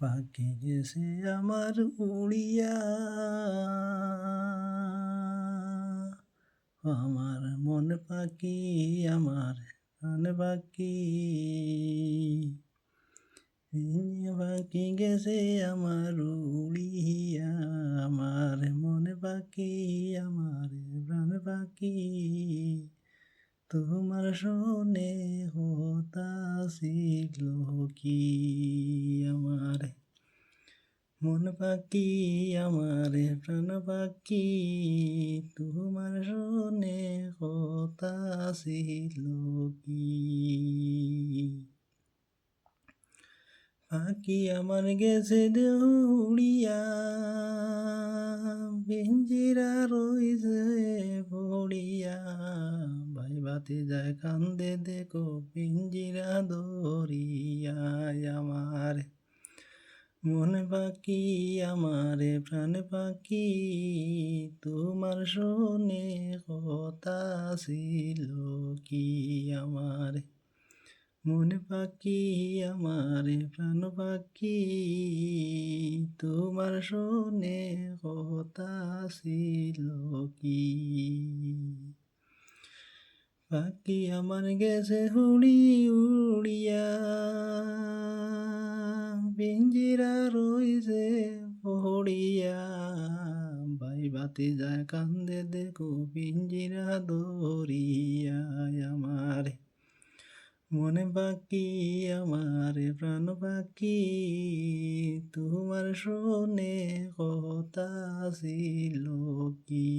পাখি গেছে আমার উড়িয়া, আমার মন পাখি, আমার প্রাণ পাখি। পাখি গেছে আমার উড়িয়া, আমার মন পাখি, আমার প্রাণ পাখি। তোমার শোনে হতাছিল কি, আমার মন পাখি, আমার প্রাণ পাখি। তোমার শোনে হতাছিল কি। পাখি আমার গেছে উড়িয়া, পিঞ্জিরা রইছে পড়িয়া। ভাইবাতে যায় কান্দে দেখো পিঞ্জিরা ধরিয়া। আমার মন পাখি, আমার প্রাণ পাখি। তোমার শোনে কথা ছিল কি, আমার মন পাখি, আমার প্রাণ পাখি। তোমার শোনে কথা ছিল কি। পাখি আমার গেছে উড়িয়া, পিঞ্জিরা রইছে পড়িয়া। ভাইবাতে যায় কান্দে দেখো পিঞ্জিরা ধরিয়া। আমার মন পাখি, আমার প্রাণ পাখি। তোমার শোনে কথা ছিল কি।